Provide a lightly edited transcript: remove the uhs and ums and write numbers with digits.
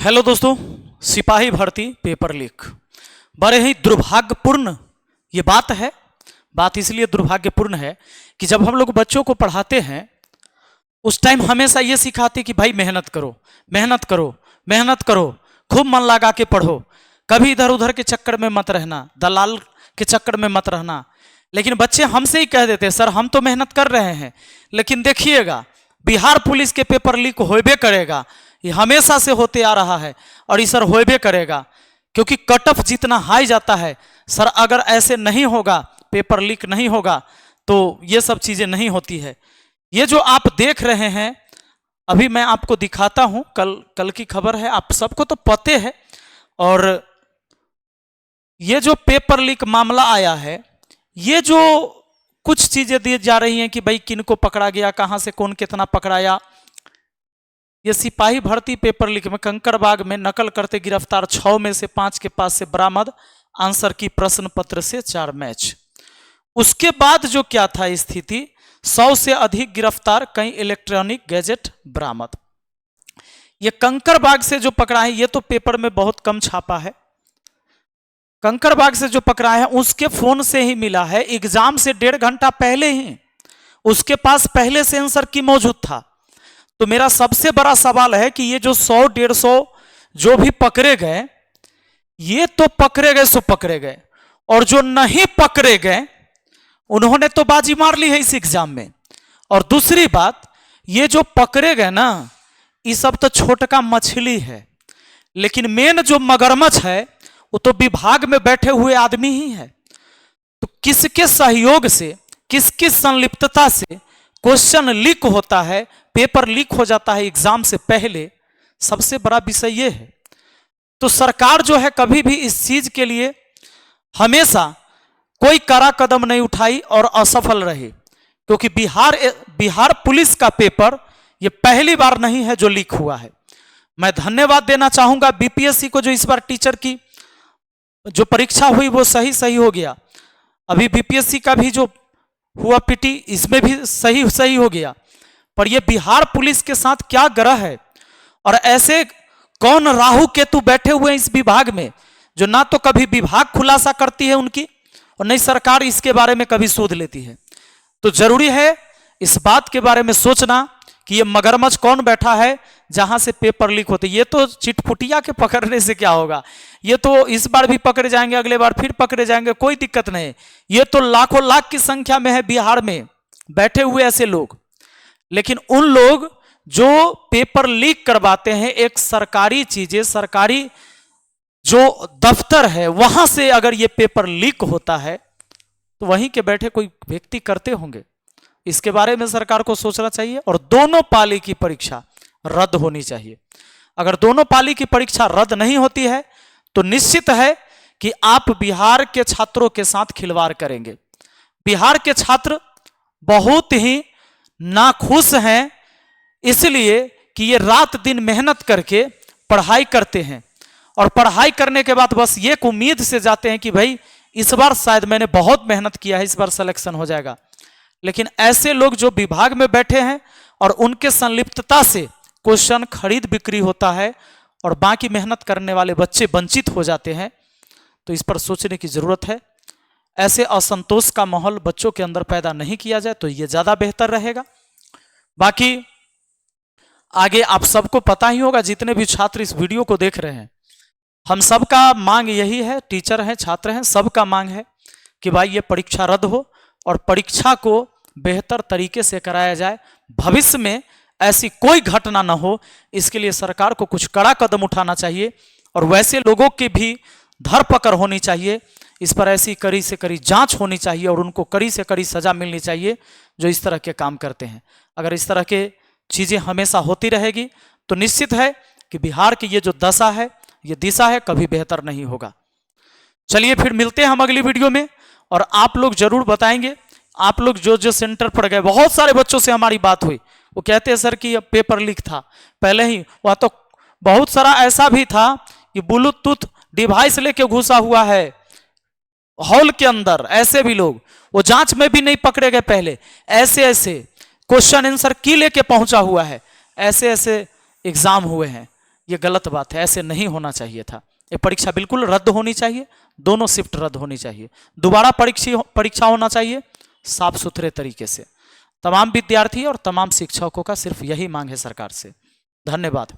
Hello दोस्तों, सिपाही भर्ती पेपर लीक बड़े ही दुर्भाग्यपूर्ण ये बात है। बात इसलिए दुर्भाग्यपूर्ण है कि जब हम लोग बच्चों को पढ़ाते हैं उस टाइम हमेशा ये सिखाते कि भाई मेहनत करो, मेहनत करो, मेहनत करो, खूब मन लगा के पढ़ो, कभी इधर उधर के चक्कर में मत रहना, दलाल के चक्कर में मत रहना। लेकिन बच्चे हमसे ही कह देते सर हम तो मेहनत कर रहे हैं, लेकिन देखिएगा बिहार पुलिस के पेपर लीक होबे करेगा। ये हमेशा से होते आ रहा है और ये सर होबे करेगा, क्योंकि कट ऑफ जितना हाई जाता है सर, अगर ऐसे नहीं होगा, पेपर लीक नहीं होगा तो ये सब चीजें नहीं होती है। ये जो आप देख रहे हैं अभी मैं आपको दिखाता हूं, कल की खबर है, आप सबको तो पते है। और ये जो पेपर लीक मामला आया है, ये जो कुछ चीजें दी जा रही हैं कि भाई किनको पकड़ा गया, कहां से कौन कितना पकड़ाया। ये सिपाही भर्ती पेपर लीक में कंकड़बाग में नकल करते गिरफ्तार 6 में से 5 के पास से बरामद आंसर की प्रश्न पत्र से 4 मैच। उसके बाद जो क्या था स्थिति, 100 से अधिक गिरफ्तार, कई इलेक्ट्रॉनिक गैजेट बरामद। ये कंकड़बाग से जो पकड़ा है ये तो पेपर में बहुत कम छापा है। कंकड़बाग से जो पकड़ा है उसके फोन से ही मिला है, एग्जाम से 1.5 घंटा पहले ही उसके पास पहले से आंसर की मौजूद था। तो मेरा सबसे बड़ा सवाल है कि ये जो 100-150 जो भी पकड़े गए, ये तो पकड़े गए सो पकड़े गए, और जो नहीं पकड़े गए उन्होंने तो बाजी मार ली है इस एग्जाम में। और दूसरी बात, ये जो पकड़े गए ना, ये सब तो छोटका मछली है, लेकिन मेन जो मगरमच्छ है वो तो विभाग में बैठे हुए आदमी ही है। तो किसके सहयोग से, किसकी संलिप्तता से क्वेश्चन लीक होता है, पेपर लीक हो जाता है एग्जाम से पहले, सबसे बड़ा विषय यह है। तो सरकार जो है कभी भी इस चीज के लिए हमेशा कोई कड़ा कदम नहीं उठाई और असफल रही, क्योंकि बिहार पुलिस का पेपर यह पहली बार नहीं है जो लीक हुआ है। मैं धन्यवाद देना चाहूंगा बीपीएससी को, जो इस बार टीचर की जो परीक्षा हुई वो सही हो गया। अभी बीपीएससी का भी जो हुआ पीटी, इसमें भी सही हो गया। पर ये बिहार पुलिस के साथ क्या ग्रह है, और ऐसे कौन राहु केतु बैठे हुए हैं इस विभाग में, जो ना तो कभी विभाग खुलासा करती है उनकी और नहीं सरकार इसके बारे में कभी शोध लेती है। तो जरूरी है इस बात के बारे में सोचना कि ये मगरमच्छ कौन बैठा है जहां से पेपर लीक होते। ये तो चिटपुटिया के पकड़ने से क्या होगा, ये तो इस बार भी पकड़े जाएंगे, अगले बार फिर पकड़े जाएंगे, कोई दिक्कत नहीं। ये तो लाखों लाख की संख्या में है बिहार में बैठे हुए ऐसे लोग। लेकिन उन लोग जो पेपर लीक करवाते हैं, एक सरकारी चीजें, सरकारी जो दफ्तर है वहां से अगर ये पेपर लीक होता है तो वहीं के बैठे कोई व्यक्ति करते होंगे। इसके बारे में सरकार को सोचना चाहिए, और दोनों पाली की परीक्षा रद्द होनी चाहिए। अगर दोनों पाली की परीक्षा रद्द नहीं होती है तो निश्चित है कि आप बिहार के छात्रों के साथ खिलवाड़ करेंगे। बिहार के छात्र बहुत ही नाखुश हैं, इसलिए कि ये रात दिन मेहनत करके पढ़ाई करते हैं, और पढ़ाई करने के बाद बस ये उम्मीद से जाते हैं कि भाई इस बार शायद मैंने बहुत मेहनत किया है, इस बार सिलेक्शन हो जाएगा। लेकिन ऐसे लोग जो विभाग में बैठे हैं और उनके संलिप्तता से क्वेश्चन खरीद बिक्री होता है और बाकी मेहनत करने वाले बच्चे वंचित हो जाते हैं, तो इस पर सोचने की जरूरत है। ऐसे असंतोष का माहौल बच्चों के अंदर पैदा नहीं किया जाए तो यह ज्यादा बेहतर रहेगा। बाकी आगे आप सबको पता ही होगा, जितने भी छात्र इस वीडियो को देख रहे हैं, हम सबका मांग यही है, टीचर हैं, छात्र हैं, सबका मांग है कि भाई ये परीक्षा रद्द हो और परीक्षा को बेहतर तरीके से कराया जाए। भविष्य में ऐसी कोई घटना ना हो, इसके लिए सरकार को कुछ कड़ा कदम उठाना चाहिए, और वैसे लोगों की भी धरपकड़ होनी चाहिए। इस पर ऐसी कड़ी से कड़ी जांच होनी चाहिए और उनको कड़ी से कड़ी सजा मिलनी चाहिए जो इस तरह के काम करते हैं। अगर इस तरह के चीजें हमेशा होती रहेगी तो निश्चित है कि बिहार की ये जो दशा है, ये दिशा है, कभी बेहतर नहीं होगा। चलिए फिर मिलते हैं हम अगली वीडियो में, और आप लोग जरूर बताएंगे, आप लोग जो जो सेंटर पर गए, बहुत सारे बच्चों से हमारी बात हुई, वो कहते हैं सर कि पेपर लीक था पहले ही। वह तो बहुत सारा ऐसा भी था कि ब्लूटूथ डिवाइस लेके घुसा हुआ है हॉल के अंदर, ऐसे भी लोग, वो जांच में भी नहीं पकड़े गए पहले, ऐसे ऐसे क्वेश्चन आंसर की लेके पहुंचा हुआ है, ऐसे ऐसे एग्जाम हुए हैं। ये गलत बात है, ऐसे नहीं होना चाहिए था। ये परीक्षा बिल्कुल रद्द होनी चाहिए, दोनों शिफ्ट रद्द होनी चाहिए, दोबारा परीक्षा होना चाहिए साफ सुथरे तरीके से। तमाम विद्यार्थी और तमाम शिक्षकों का सिर्फ यही मांग है सरकार से। धन्यवाद।